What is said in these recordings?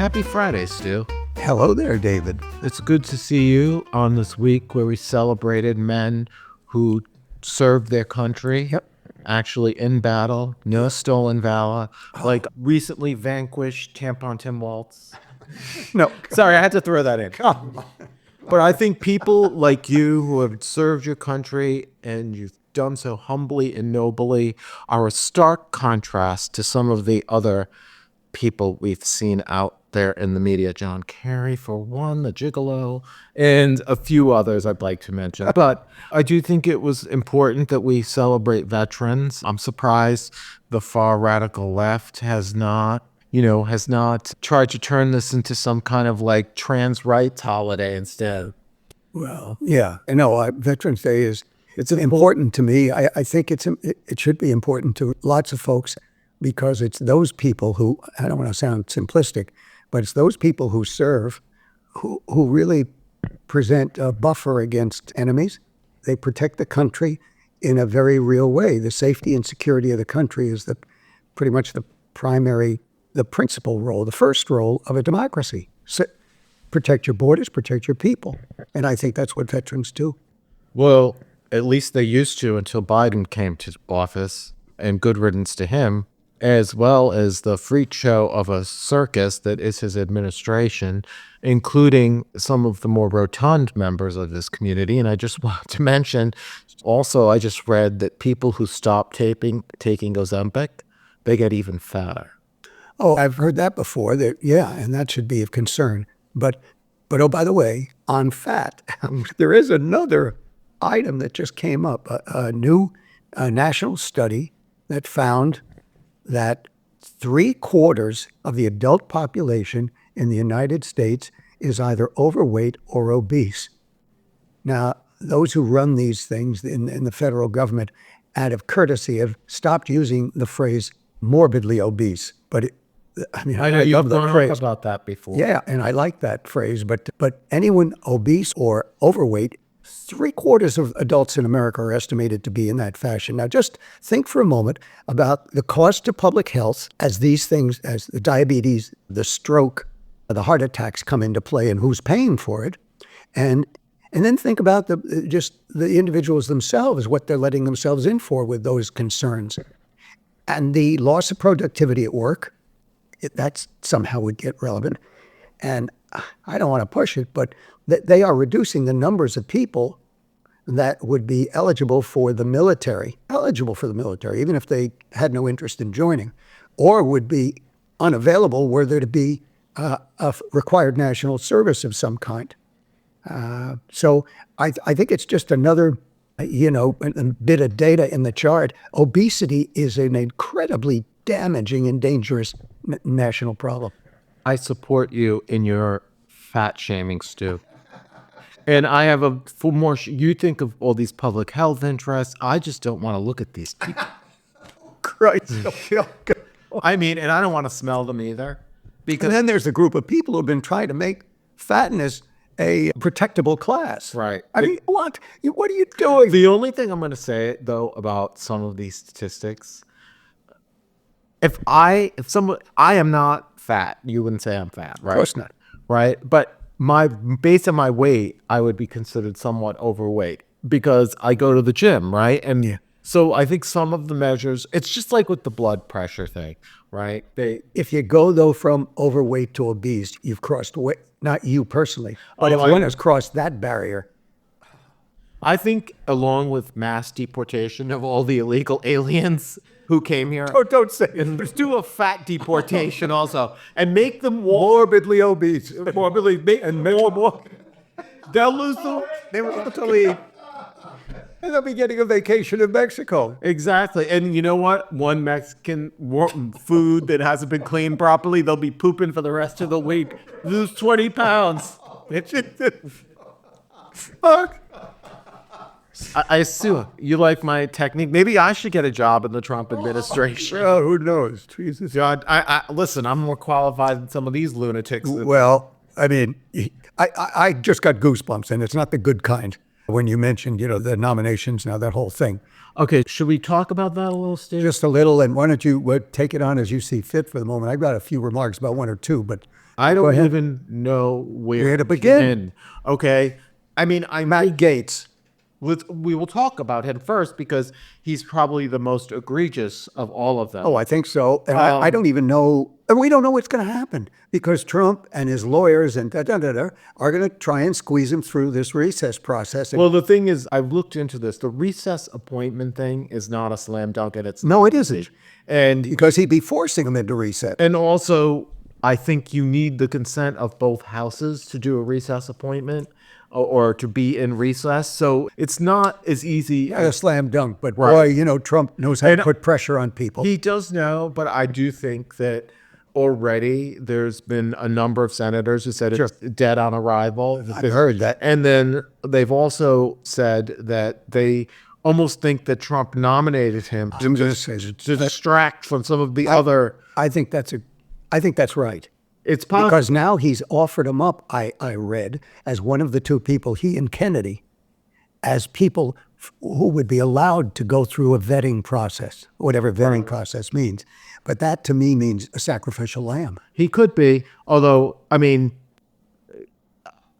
Happy Friday, Stu. Hello there, David. It's good to see you on this week where we celebrated men who served their country. Yep. Actually in battle, no stolen valor, like recently vanquished Tampon Tim Waltz. No. Sorry, I had to throw that in. But I think people like you who have served your country and you've done so humbly and nobly are a stark contrast to some of the other people we've seen out there in the media. John Kerry, for one, the gigolo, and a few others I'd like to mention. But I do think it was important that we celebrate veterans. I'm surprised the far radical left has not tried to turn this into some kind of like trans rights holiday instead. Well, yeah. No, Veterans Day it's important to me. I think it should be important to lots of folks because it's those people who, I don't want to sound simplistic, but it's those people who serve who really present a buffer against enemies. They protect the country in a very real way. The safety and security of the country is pretty much the principal role, the first role of a democracy. Protect your borders, protect your people. And I think that's what veterans do. Well, at least they used to until Biden came to office, and good riddance to him, as well as the freak show of a circus that is his administration, including some of the more rotund members of this community. And I just want to mention, also, I just read that people who stop taking Ozempic, they get even fatter. Oh, I've heard that before. And that should be of concern. But oh, by the way, on fat, there is another item that just came up, a new national study that found that 3/4 of the adult population in the United States is either overweight or obese. Now, those who run these things in the federal government, out of courtesy, have stopped using the phrase morbidly obese. But I know you've talked about that before. Yeah, and I like that phrase. But anyone obese or overweight, 3/4 of adults in America are estimated to be in that fashion. Now, just think for a moment about the cost to public health as these things, as the diabetes, the stroke, the heart attacks come into play, and who's paying for it, and then think about the individuals themselves, what they're letting themselves in for with those concerns, and the loss of productivity at work. That somehow would get relevant. And I don't want to push it, but they are reducing the numbers of people that would be eligible for the military, even if they had no interest in joining, or would be unavailable were there to be a required national service of some kind. So I think it's just another, a bit of data in the chart. Obesity is an incredibly damaging and dangerous national problem. I support you in your fat shaming, Stu. And I have you think of all these public health interests. I just don't want to look at these people. Christ. I mean, and I don't want to smell them either. And then there's a group of people who've been trying to make fatness a protectable class. Right. I mean, what are you doing? The only thing I'm going to say, though, about some of these statistics, I am not fat. You wouldn't say I'm fat, right? Of course not. Right? But based on my weight, I would be considered somewhat overweight because I go to the gym, right? And yeah. So I think some of the measures, it's just like with the blood pressure thing, right? If you go, though, from overweight to obese, you've crossed weight. Not you personally, but if one has crossed that barrier. I think along with mass deportation of all the illegal aliens who came here. Don't say it. Let's do a fat deportation also, and make them morbidly obese. And more. They'll lose they will have to leave. And they'll be getting a vacation in Mexico. Exactly. And you know what? One Mexican food that hasn't been cleaned properly, they'll be pooping for the rest of the week. Lose 20 pounds. Fuck. I assume you like my technique. Maybe I should get a job in the Trump administration. Well, who knows? Jesus. God, listen, I'm more qualified than some of these lunatics. Well, I mean, I just got goosebumps, and it's not the good kind. When you mentioned, the nominations, now that whole thing. Okay, should we talk about that a little, Steve? Just a little, and why don't you take it on as you see fit for the moment. I've got a few remarks about one or two, but I Go don't ahead. even know where to begin. Okay. I mean, Matt Gaetz. we will talk about him first because he's probably the most egregious of all of them. Oh, I think so. And I don't even know. We don't know what's going to happen because Trump and his lawyers and are going to try and squeeze him through this recess process. And Well, the thing is, I've looked into this. The recess appointment thing is not a slam dunk, and it's no, it isn't, and because he'd be forcing him into recess. and also I think you need the consent of both houses to do a recess appointment or to be in recess. So it's not as easy. A slam dunk, but Right. boy, Trump knows how to put pressure on people. He does know, but I do think that already there's been a number of senators who said it's dead on arrival. I've heard that. And then they've also said that they almost think that Trump nominated him to distract from some of the other. I think that's right. It's possible. Because now he's offered him up, I read, as one of the two people, he and Kennedy, as people who would be allowed to go through a vetting process, whatever vetting process means. But that to me means a sacrificial lamb. He could be, although, I mean,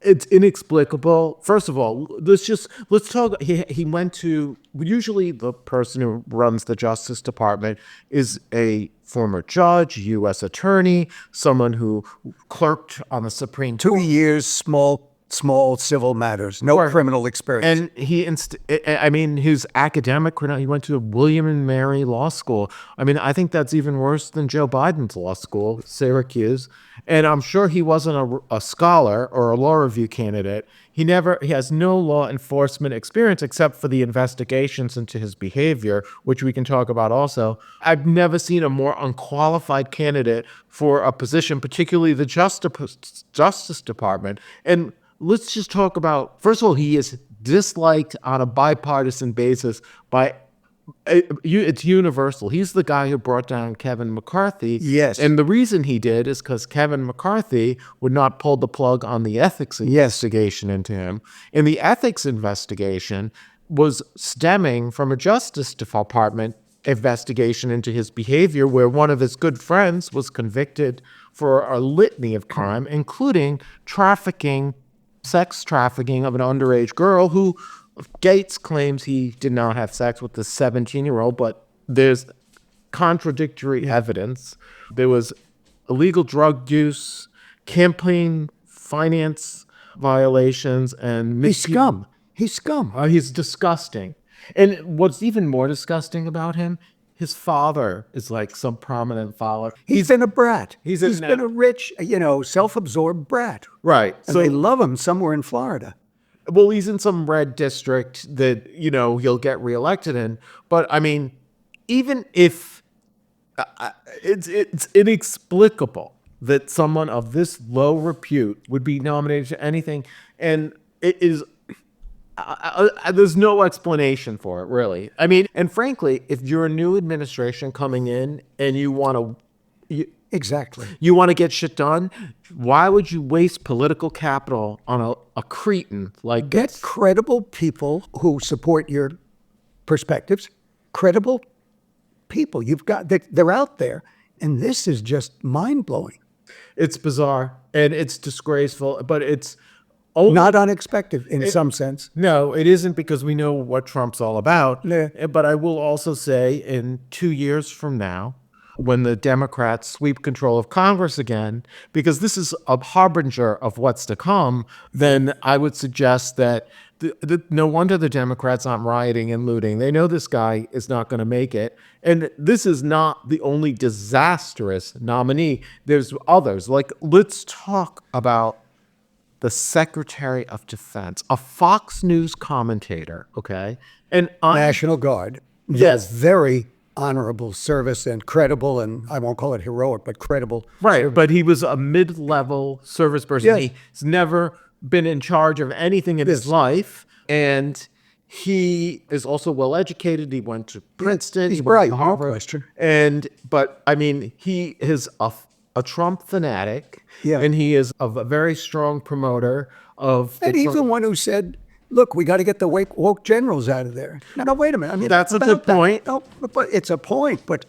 it's inexplicable. First of all, let's talk. He went to, usually the person who runs the Justice Department is a former judge, U.S. attorney, someone who clerked on the Supreme Court. 2 years, small civil matters, no criminal experience. And his academic, he went to William and Mary Law School. I mean, I think that's even worse than Joe Biden's law school, Syracuse. And I'm sure he wasn't a scholar or a law review candidate. He has no law enforcement experience except for the investigations into his behavior, which we can talk about also. I've never seen a more unqualified candidate for a position, particularly the Justice Department. And let's just talk about, first of all, he is disliked on a bipartisan basis by, it's universal. He's the guy who brought down Kevin McCarthy. Yes. And the reason he did is because Kevin McCarthy would not pull the plug on the ethics investigation into him. And the ethics investigation was stemming from a Justice Department investigation into his behavior, where one of his good friends was convicted for a litany of crime, including sex trafficking of an underage girl who Gaetz claims he did not have sex with the 17-year-old, but there's contradictory evidence. There was illegal drug use, campaign finance violations, and He's scum. He's he's disgusting. And what's even more disgusting about him, his father is like some prominent father. He's been a brat. He's been a rich, self-absorbed brat. Right. And they love him somewhere in Florida. Well, he's in some red district that, he'll get reelected in. But I mean, even if it's inexplicable that someone of this low repute would be nominated to anything. And it is, there's no explanation for it, really. I mean, and frankly, if you're a new administration coming in and you want to, Exactly. you want to get shit done, why would you waste political capital on a cretin like Get this? credible people who support your perspectives. Credible people. They're out there. And this is just mind-blowing. It's bizarre and it's disgraceful, but it's Not unexpected in some sense. no, it isn't, because we know what Trump's all about. Yeah. But I will also say, in 2 years from now, when the Democrats sweep control of Congress again, because this is a harbinger of what's to come, then I would suggest that no wonder the Democrats aren't rioting and looting. They know this guy is not going to make it. And this is not the only disastrous nominee. There's others. Like, let's talk about the Secretary of Defense, a Fox News commentator, okay? And National Guard. Yes. Very honorable service and credible, and I won't call it heroic, but credible. right, but he was a mid-level service person. Yes. He's never been in charge of anything in his life, and he is also well-educated. He went to Princeton. He's he went bright. to Harvard. But I mean, he is a Trump fanatic, Yeah. and he is a very strong promoter of the And he's Trump- the one who said, look, we got to get the woke generals out of there. No, wait a minute. I mean, That's a about good that. point. No, but it's a point. But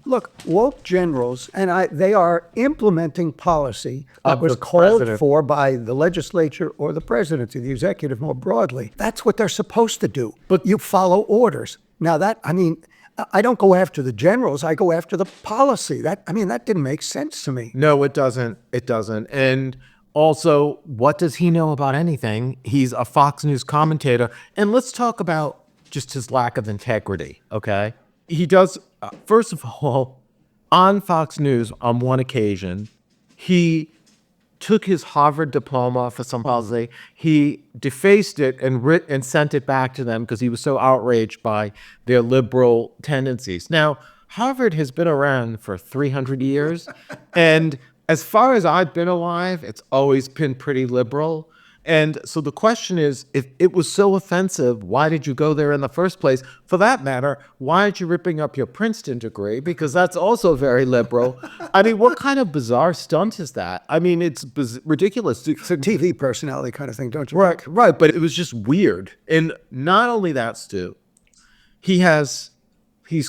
Look, woke generals, and they are implementing policy that Of was the called president. for by the legislature or the presidency, the executive more broadly. That's what they're supposed to do. But you follow orders. Now I don't go after the generals. I go after the policy. That didn't make sense to me. No, it doesn't. It doesn't. And also, what does he know about anything? He's a Fox News commentator. And let's talk about just his lack of integrity, okay? He does, first of all, on Fox News on one occasion, he took his Harvard diploma for some policy. He defaced it and sent it back to them because he was so outraged by their liberal tendencies. Now, Harvard has been around for 300 years, and as far as I've been alive, it's always been pretty liberal. And so the question is, if it was so offensive, why did you go there in the first place? For that matter, why aren't you ripping up your Princeton degree? Because that's also very liberal. I mean, what kind of bizarre stunt is that? I mean, it's ridiculous. It's a TV personality kind of thing, don't you? Right, right. But it was just weird. And not only that, Stu, he's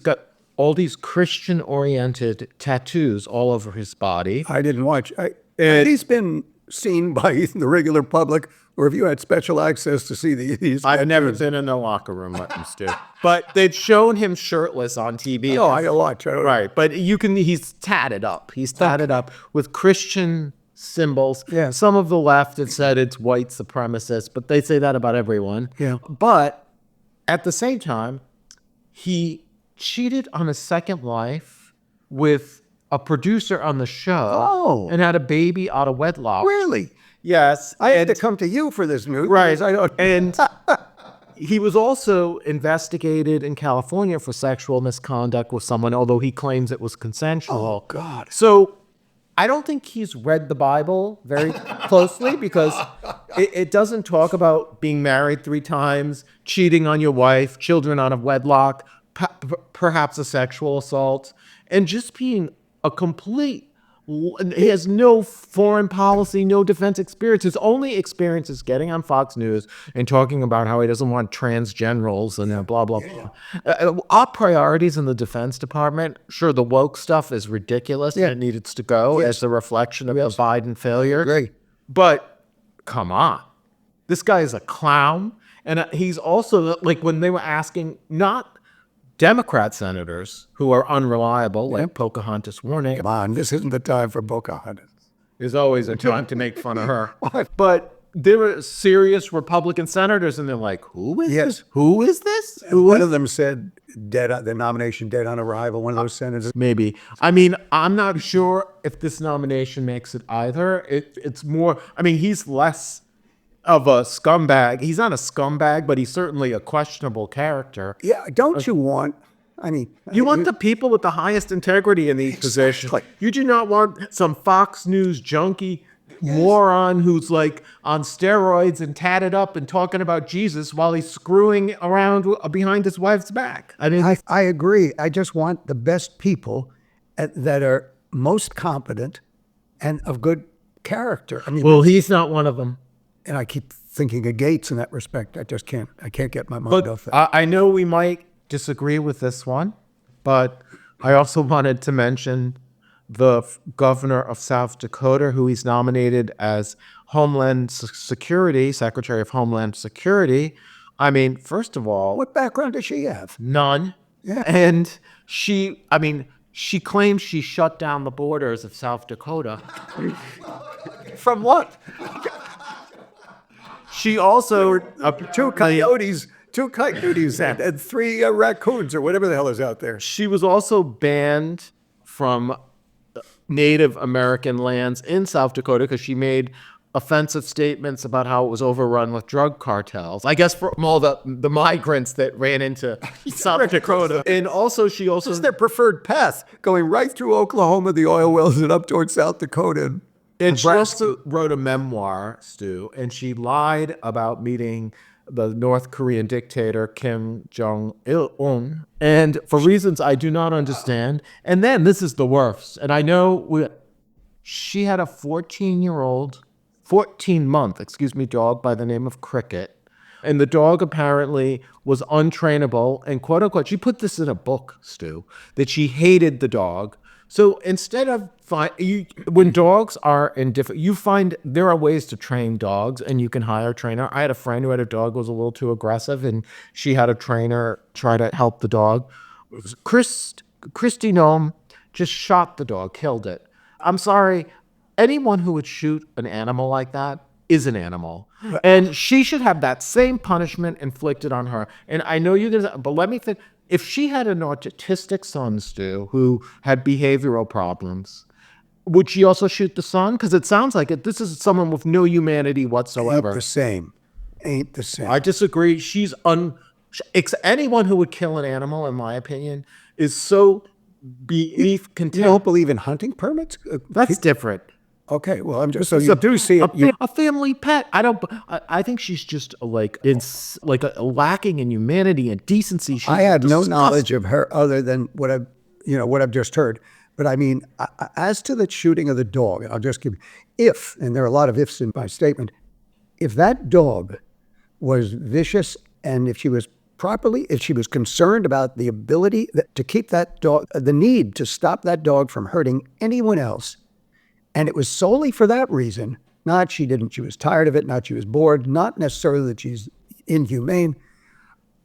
got all these Christian-oriented tattoos all over his body. I didn't watch. He's been seen by the regular public, or if you had special access to see these. I've never been in the locker room with him, Stu. But they'd shown him shirtless on TV. Oh, I watch. Right, but he's tatted up. He's tatted up with Christian symbols. Yeah. Some of the left have said it's white supremacist, but they say that about everyone. Yeah. But at the same time, he cheated on his second wife with a producer on the show. Oh. And had a baby out of wedlock. Really? Yes. I had to come to you for this news. Right. because I don't. And he was also investigated in California for sexual misconduct with someone, although he claims it was consensual. Oh, God. So I don't think he's read the Bible very closely because it doesn't talk about being married 3 times, cheating on your wife, children out of wedlock, perhaps a sexual assault, and just being a complete. He has no foreign policy, no defense experience. His only experience is getting on Fox News and talking about how he doesn't want trans generals and blah, blah, blah. Our priorities in the Defense Department, sure, the woke stuff is ridiculous and it needs to go as a reflection of the Biden failure. Great. But come on. This guy is a clown. And he's also, like, when they were asking, not Democrat senators who are unreliable, like Pocahontas Warning. Come on, this isn't the time for Pocahontas. There's always a time to make fun of her. But there were serious Republican senators, and they're like, who is this? Who is this? One of them said the nomination dead on arrival, one of those senators. Maybe. I mean, I'm not sure if this nomination makes it either. It's more, I mean, he's less of a scumbag. He's not a scumbag, but he's certainly a questionable character. Yeah, don't you want, You want the people with the highest integrity in these positions. You do not want some Fox News junkie moron who's like on steroids and tatted up and talking about Jesus while he's screwing around behind his wife's back. I agree. I just want the best people that are most competent and of good character. Well, he's not one of them. And I keep thinking of Gaetz in that respect. I can't get my mind off that. I know we might disagree with this one, but I also wanted to mention the governor of South Dakota, who he's nominated as Homeland Security, Secretary of Homeland Security. I mean, first of all, What background does she have? none. Yeah. And she claims she shut down the borders of South Dakota. From what? She also Two coyotes and 3 raccoons or whatever the hell is out there. She was also banned from Native American lands in South Dakota because she made offensive statements about how it was overrun with drug cartels. I guess from all the migrants that ran into South Dakota. And also This is their preferred path, going right through Oklahoma, the oil wells, and up towards South Dakota. And she also wrote a memoir, Stu, and she lied about meeting the North Korean dictator Kim Jong-un, and for reasons I do not understand. And then this is the worst. And I know she had a 14-month dog by the name of Cricket, And the dog apparently was untrainable and quote unquote, she put this in a book, Stu, that she hated the dog. So instead of when dogs are in different, you find there are ways to train dogs and you can hire a trainer. I had a friend who had a dog that was a little too aggressive and she had a trainer try to help the dog. Kristi Noem just shot the dog, killed it. I'm sorry, anyone who would shoot an animal like that is an animal. And she should have that same punishment inflicted on her. And I know you're going to, but let me think. If she had an autistic son, Stu, who had behavioral problems, would she also shoot the son? Because it sounds like it. This is someone with no humanity whatsoever. Ain't the same. Ain't the same. I disagree. Anyone who would kill an animal, in my opinion, is so beneath You contempt. don't believe in hunting permits? That's different. Okay, well, I'm just so you do see it. A family pet. I think she's just lacking in humanity and decency. She's I had no disgusting. knowledge of her other than what I've just heard. But I mean, as to the shooting of the dog, I'll just give and there are a lot of ifs in my statement, if that dog was vicious and if she was concerned about the ability to keep that dog, the need to stop that dog from hurting anyone else, and it was solely for that reason, not she was tired of it, not she was bored, not necessarily that she's inhumane.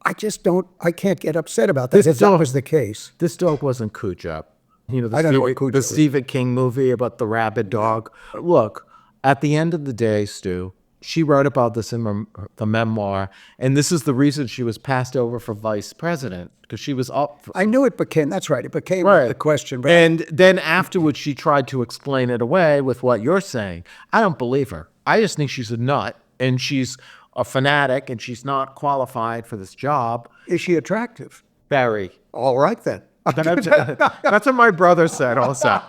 I can't get upset about that. If that was the case. This dog wasn't Cujo. I don't know what Cujo the is. Stephen King movie about the rabid dog. Look, at the end of the day, Stu, she wrote about this in the memoir, and this is the reason she was passed over for vice president, because she was up. I knew it became, that's right, it became Right. the question. But And then afterwards, she tried to explain it away with what you're saying. I don't believe her. I just think she's a nut, and she's a fanatic, and she's not qualified for this job. is she attractive? Barry. All right, then. That's what my brother said also.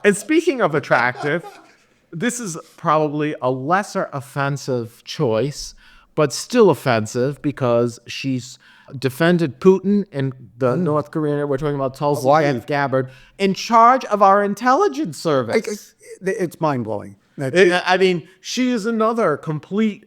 And speaking of attractive, this is probably a lesser offensive choice, but still offensive because she's defended Putin and the North Korean, we're talking about Tulsi Gabbard, in charge of our intelligence service. It's mind-blowing. I mean, she is another complete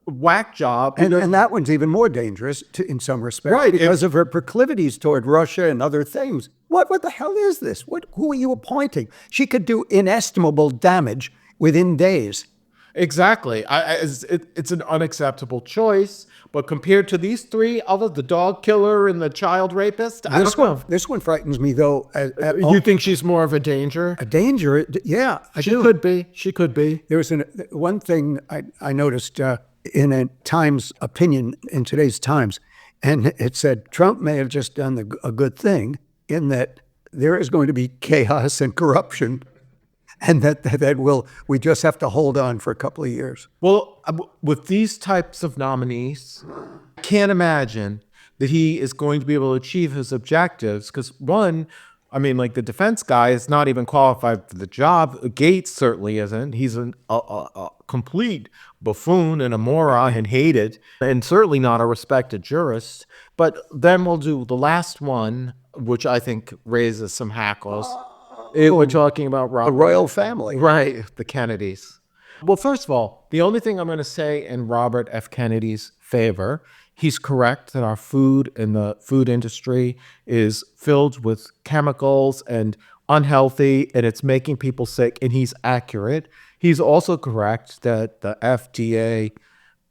whack job. And that one's even more dangerous in some respects, Right, because of her proclivities toward Russia and other things. What the hell is this? Who are you appointing? She could do inestimable damage within days. Exactly. It's an unacceptable choice, but compared to these three others, the dog killer and the child rapist, I don't know. This one frightens me, though. You think she's more of a danger? A danger? Yeah, I She do. could be. She could be. There was one thing I noticed in a Times opinion in today's Times, and it said Trump may have just done a good thing in that there is going to be chaos and corruption, and that we just have to hold on for a couple of years. Well, with these types of nominees, I can't imagine that he is going to be able to achieve his objectives because one, I mean, like the defense guy is not even qualified for the job. Gaetz certainly isn't. He's a complete buffoon and a moron and hated, and certainly not a respected jurist. But then we'll do the last one, which I think raises some hackles. We're talking about The royal family. Right, the Kennedys. Well, first of all, the only thing I'm going to say in Robert F. Kennedy's favor, he's correct that our food and the food industry is filled with chemicals and unhealthy, and it's making people sick, and he's accurate. He's also correct that the FDA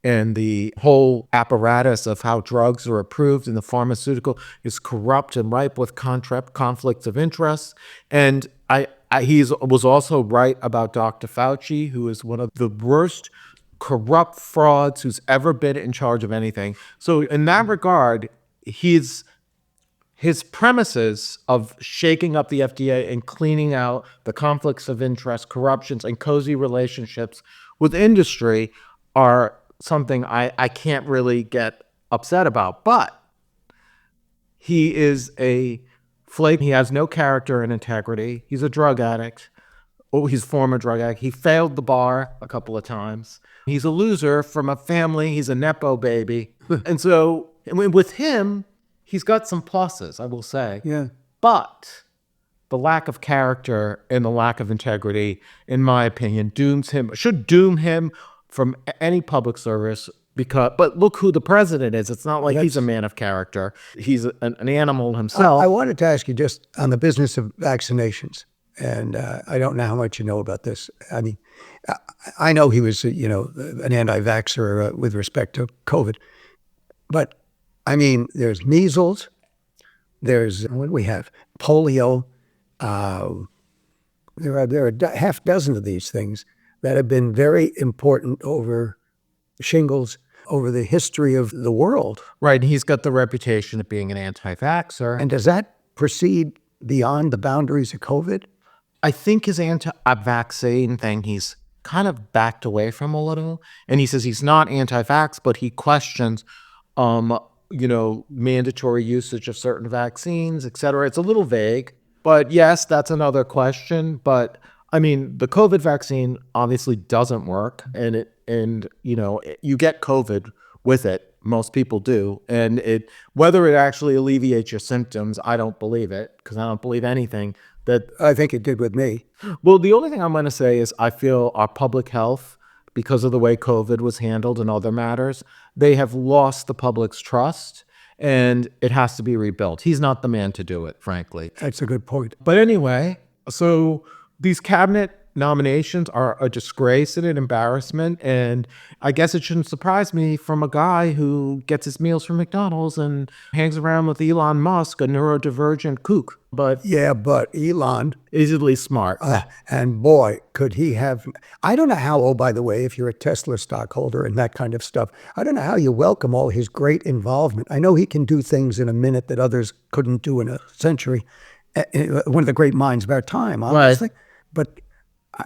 and the whole apparatus of how drugs are approved in the pharmaceutical is corrupt and ripe with conflicts of interest. And he was also right about Dr. Fauci, who is one of the worst corrupt frauds who's ever been in charge of anything. So in that regard, his premises of shaking up the FDA and cleaning out the conflicts of interest, corruptions, and cozy relationships with industry are something I can't really get upset about. But he is a flake. He has no character and integrity. He's a drug addict. Oh, he's a former drug addict. He failed the bar a couple of times. He's a loser from a family. He's a Nepo baby. And so with him, he's got some pluses, I will say. Yeah. But the lack of character and the lack of integrity, in my opinion, should doom him from any public service but look who the president is. It's not like he's a man of character. He's an animal himself. I wanted to ask you just on the business of vaccinations, and I don't know how much you know about this. I mean, I know he was, an anti-vaxxer with respect to COVID, but I mean, there's measles, there's, what do we have? Polio. There are half dozen of these things that have been very important over shingles, over the history of the world. Right. He's got the reputation of being an anti-vaxxer. And does that proceed beyond the boundaries of COVID? I think his anti-vaccine thing, he's kind of backed away from a little. And he says he's not anti-vax, but he questions, mandatory usage of certain vaccines, et cetera. It's a little vague. But yes, that's another question. But I mean, the COVID vaccine obviously doesn't work, and you get COVID with it. Most people do, and whether it actually alleviates your symptoms, I don't believe it, because I don't believe anything that. I think it did with me. Well, the only thing I'm going to say is I feel our public health, because of the way COVID was handled and other matters, they have lost the public's trust. And it has to be rebuilt. He's not the man to do it, frankly. That's a good point. But anyway, so these cabinet nominations are a disgrace and an embarrassment. And I guess it shouldn't surprise me from a guy who gets his meals from McDonald's and hangs around with Elon Musk, a neurodivergent kook. But yeah, but Elon is at least smart. And boy, could he have. I don't know how, oh, by the way, if you're a Tesla stockholder and that kind of stuff, I don't know how you welcome all his great involvement. I know he can do things in a minute that others couldn't do in a century. One of the great minds of our time, obviously. Right. But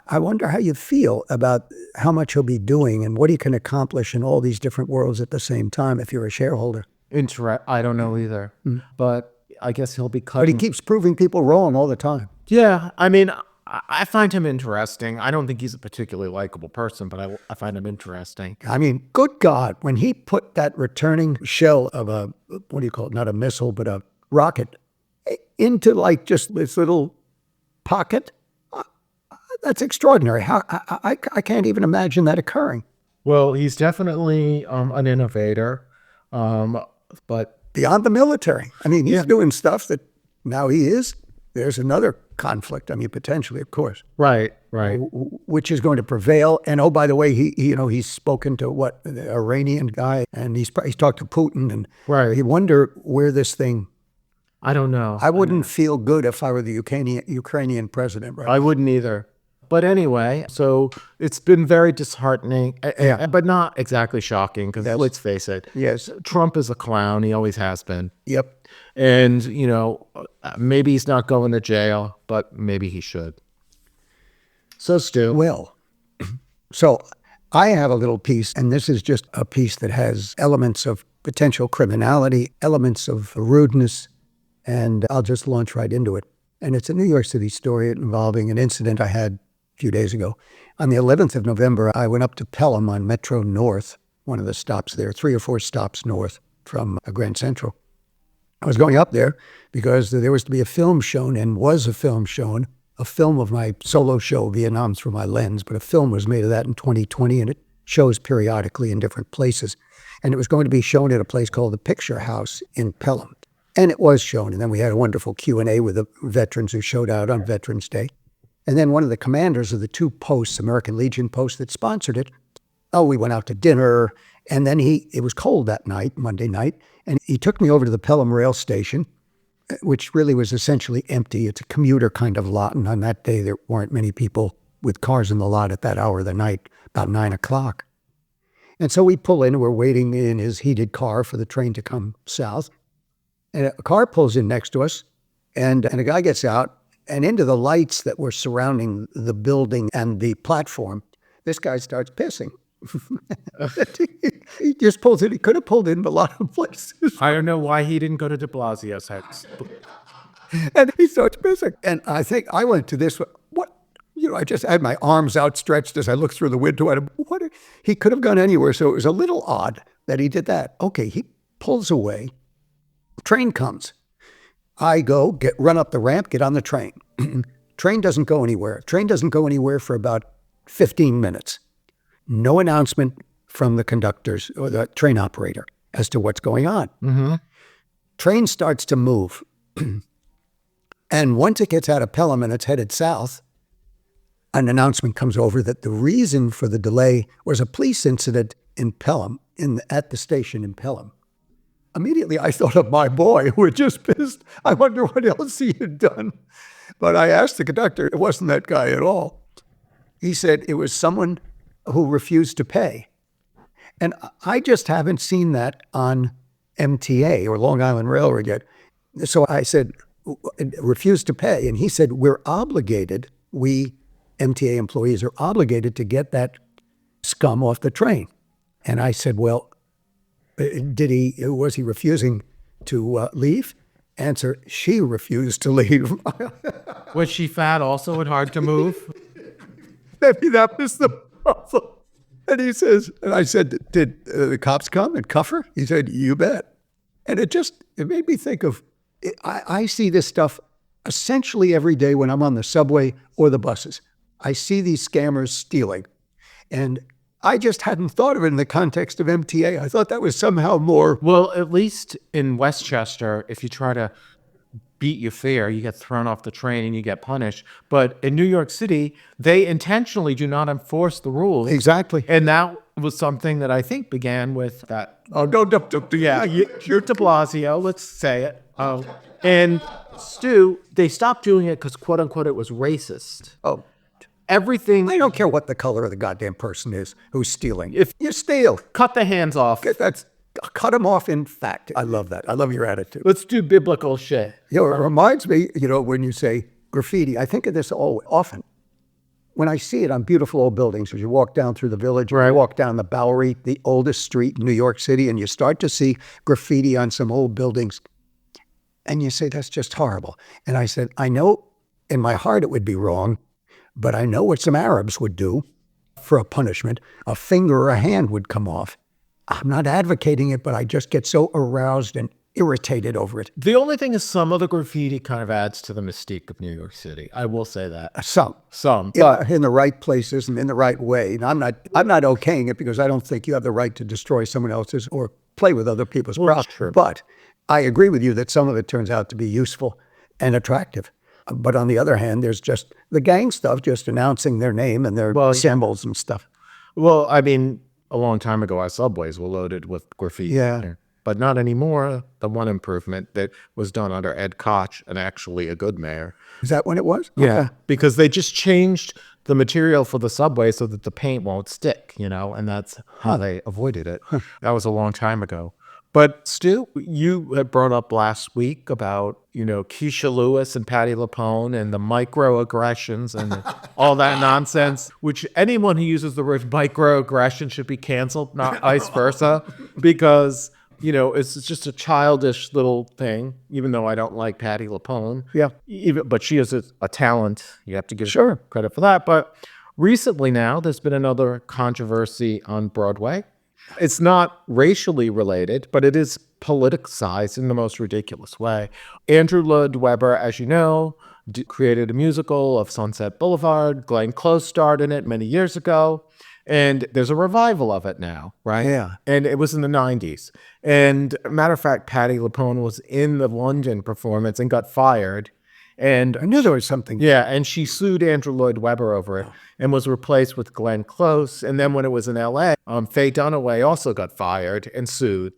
I wonder how you feel about how much he'll be doing and what he can accomplish in all these different worlds at the same time if you're a shareholder. I don't know either. But I guess he'll be cutting. But he keeps proving people wrong all the time. Yeah. I mean, I find him interesting. I don't think he's a particularly likable person, but I find him interesting. I mean, good God, when he put that returning shell of what do you call it? Not a missile, but a rocket into like just this little pocket. That's extraordinary. How I can't even imagine that occurring. Well, he's definitely an innovator, but beyond the military. I mean, he's doing stuff that now he is. There's another conflict. I mean, potentially, of course. Right. Which is going to prevail. And oh, by the way, he's spoken to the Iranian guy, and he's talked to Putin, and you wonder where this thing. I don't know. I wouldn't feel good if I were the Ukrainian president. Right? I wouldn't either. But anyway, so it's been very disheartening, but not exactly shocking, because let's face it. Yes. Trump is a clown. He always has been. Yep. And, maybe he's not going to jail, but maybe he should. So, Stu. Well, so I have a little piece, and this is just a piece that has elements of potential criminality, elements of rudeness, and I'll just launch right into it. And it's a New York City story involving an incident I had a few days ago. On the 11th of November, I went up to Pelham on Metro North, one of the stops there, 3 or 4 stops north from Grand Central. I was going up there because there was to be a film shown, and was a film shown, a film of my solo show, Vietnam Through My Lens, but a film was made of that in 2020, and it shows periodically in different places. And it was going to be shown at a place called the Picture House in Pelham. And it was shown, and then we had a wonderful Q&A with the veterans who showed out on Veterans Day. And then one of the commanders of the 2 posts, American Legion post that sponsored it, we went out to dinner, and then it was cold that night, Monday night, and he took me over to the Pelham rail station, which really was essentially empty. It's a commuter kind of lot, and on that day there weren't many people with cars in the lot at that hour of the night, about 9 o'clock. And so we pull in, we're waiting in his heated car for the train to come south, and a car pulls in next to us, and a guy gets out, and into the lights that were surrounding the building and the platform, this guy starts pissing. He just pulls in. He could have pulled in a lot of places. I don't know why he didn't go to de Blasio's house. And he starts pissing. And I think I went to this, I just had my arms outstretched as I looked through the window at him. He could have gone anywhere, so it was a little odd that he did that. Okay, he pulls away. Train comes. I go, run up the ramp, get on the train. Train doesn't go anywhere. Train doesn't go anywhere for about 15 minutes. No announcement from the conductors or the train operator as to what's going on. Mm-hmm. Train starts to move. And once it gets out of Pelham and it's headed south, an announcement comes over that the reason for the delay was a police incident in Pelham, at the station in Pelham. Immediately, I thought of my boy who had just pissed. I wonder what else he had done. But I asked the conductor, it wasn't that guy at all. He said it was someone who refused to pay. And I just haven't seen that on MTA or Long Island Railroad yet. So I said, refused to pay. And he said, we're obligated, we MTA employees are obligated to get that scum off the train. And I said, well, was he refusing to leave? Answer, she refused to leave. Was she fat also and hard to move? Maybe that was the problem. And he says, and I said, did the cops come and cuff her? He said, you bet. And it made me think of, I see this stuff essentially every day when I'm on the subway or the buses. I see these scammers stealing. And I just hadn't thought of it in the context of MTA. I thought that was somehow more. Well, at least in Westchester, if you try to beat your fare, you get thrown off the train and you get punished. But in New York City, they intentionally do not enforce the rules. Exactly. And that was something that I think began with that. Oh, don't. Yeah, you're de Blasio, let's say it. Oh, and Stu, they stopped doing it because, quote unquote, it was racist. Oh. Everything. I don't care what the color of the goddamn person is who's stealing. If you steal, cut the hands off. Cut them off in fact. I love that. I love your attitude. Let's do biblical shit. It reminds me, when you say graffiti, I think of this often. When I see it on beautiful old buildings, as you walk down through the Village, right. You walk down the Bowery, the oldest street in New York City, and you start to see graffiti on some old buildings, and you say, that's just horrible. And I said, I know in my heart it would be wrong, but I know what some Arabs would do for a punishment. A finger or a hand would come off. I'm not advocating it, but I just get so aroused and irritated over it. The only thing is some of the graffiti kind of adds to the mystique of New York City. I will say that. Some. Yeah, in the right places and in the right way. And I'm not okaying it because I don't think you have the right to destroy someone else's or play with other people's property. But I agree with you that some of it turns out to be useful and attractive. But on the other hand, there's just the gang stuff, just announcing their name and their symbols and stuff. Well, I mean, a long time ago, our subways were loaded with graffiti. Yeah. But not anymore. The one improvement that was done under Ed Koch, and actually a good mayor. Is that when it was? Yeah. Okay. Because they just changed the material for the subway so that the paint won't stick, and that's how they avoided it. That was a long time ago. But Stu, you had brought up last week about, Keisha Lewis and Patti LuPone and the microaggressions and all that nonsense, which anyone who uses the word microaggression should be canceled, not vice versa, because, it's just a childish little thing, even though I don't like Patti LuPone. Yeah. But she is a talent. You have to give her credit for that. But recently now, there's been another controversy on Broadway. It's not racially related, but it is politicized in the most ridiculous way. Andrew Lloyd Webber, as you know, created a musical of Sunset Boulevard. Glenn Close starred in it many years ago. And there's a revival of it now, right? Yeah. And it was in the 90s. And matter of fact, Patti LuPone was in the London performance and got fired. And I knew there was something. Yeah, and she sued Andrew Lloyd Webber over it and was replaced with Glenn Close. And then when it was in L.A., Faye Dunaway also got fired and sued.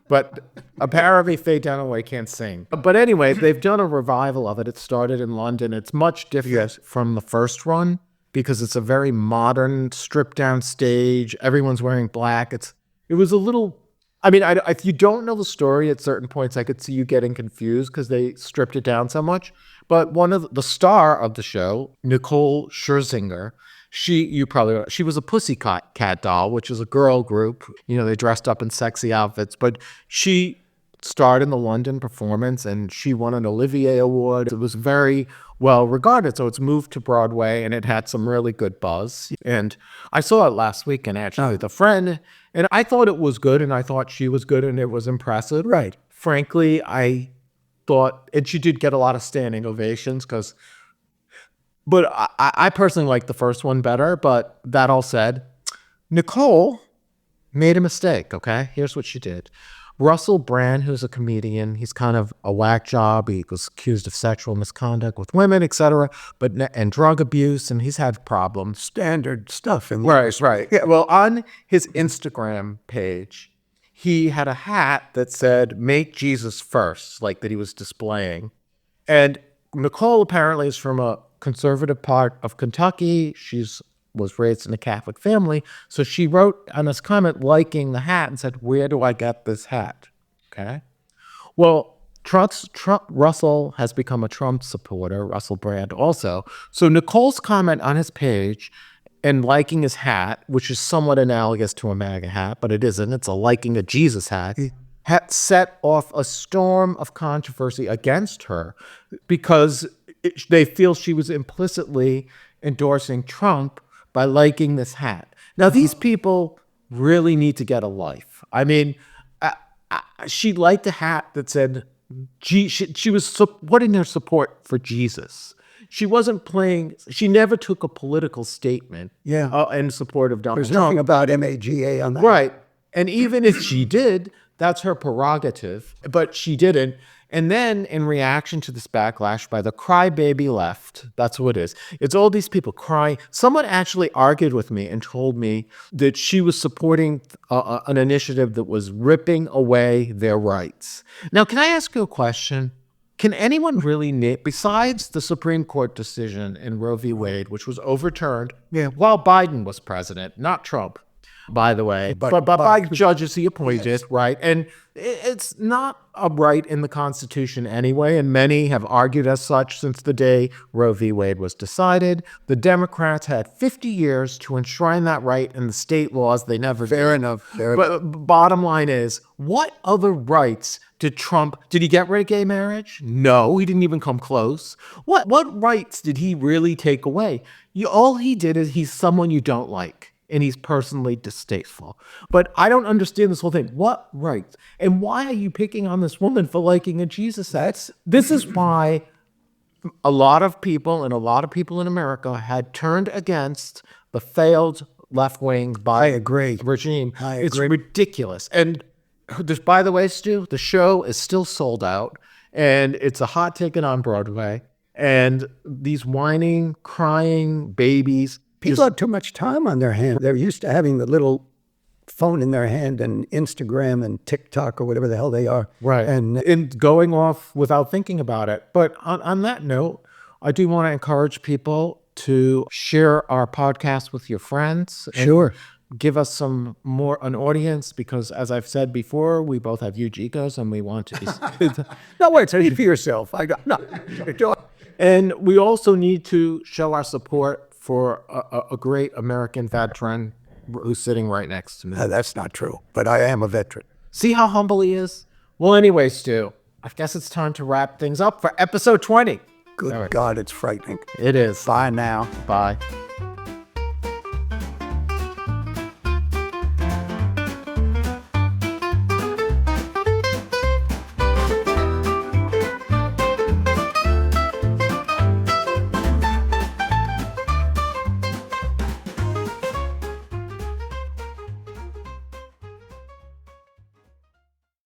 But apparently Faye Dunaway can't sing. But anyway, they've done a revival of it. It started in London. It's much different from the first run because it's a very modern, stripped-down stage. Everyone's wearing black. It was a little... I mean, if you don't know the story at certain points, I could see you getting confused because they stripped it down so much. But one of the star of the show, Nicole Scherzinger, she was a Pussycat Doll, which is a girl group. They dressed up in sexy outfits, but she starred in the London performance and she won an Olivier Award. It was very well regarded. So it's moved to Broadway and it had some really good buzz. And I saw it last week and actually with a friend, and I thought it was good and I thought she was good and it was impressive. Right. Frankly, I thought, and she did get a lot of standing ovations but I personally like the first one better. But that all said, Nicole made a mistake, okay? Here's what she did. Russell Brand, who's a comedian, he's kind of a whack job. He was accused of sexual misconduct with women, etc., and drug abuse, and he's had problems. Standard stuff. Right. Yeah, well, on his Instagram page, he had a hat that said, "Make Jesus first," like that he was displaying. And Nicole apparently is from a conservative part of Kentucky. Was raised in a Catholic family. So she wrote on this comment liking the hat and said, "Where do I get this hat?" Okay. Well, Russell has become a Trump supporter, Russell Brand also. So Nicole's comment on his page and liking his hat, which is somewhat analogous to a MAGA hat, but it isn't. It's a liking a Jesus hat. Had set off a storm of controversy against her because they feel she was implicitly endorsing Trump by liking this hat. Now, these people really need to get a life. I mean, she liked a hat that said, she was supporting her support for Jesus. She wasn't she never took a political statement in support of Donald Trump. There's nothing about MAGA on that. Right. And even if she did, that's her prerogative, but she didn't. And then in reaction to this backlash by the crybaby left, that's what it is. It's all these people crying. Someone actually argued with me and told me that she was supporting an initiative that was ripping away their rights. Now, can I ask you a question? Can anyone really besides the Supreme Court decision in Roe v. Wade, which was overturned while Biden was president, not Trump, by the way, but by judges he appointed, right? And it's not a right in the Constitution anyway, and many have argued as such since the day Roe v. Wade was decided. The Democrats had 50 years to enshrine that right in the state laws. They never did. Fair enough. But bottom line is, what other rights did he get rid of gay marriage? No, he didn't even come close. What rights did he really take away? All he did is he's someone you don't like. And he's personally distasteful. But I don't understand this whole thing. What rights? And why are you picking on this woman for liking a Jesus hat? This is why a lot of people in America had turned against the failed left-wing regime. I agree. It's ridiculous. And just, by the way, Stu, the show is still sold out. And it's a hot ticket on Broadway. And these whining, crying babies. People have too much time on their hand. They're used to having the little phone in their hand and Instagram and TikTok or whatever the hell they are. Right. And going off without thinking about it. But on that note, I do want to encourage people to share our podcast with your friends. Sure. Give us an audience, because as I've said before, we both have huge egos and we want to be. No, wait, say it for yourself. And we also need to show our support for a great American veteran who's sitting right next to me. That's not true, but I am a veteran. See how humble he is? Well, anyway, Stu, I guess it's time to wrap things up for episode 20. Good God, it's frightening. It is. Bye now. Bye.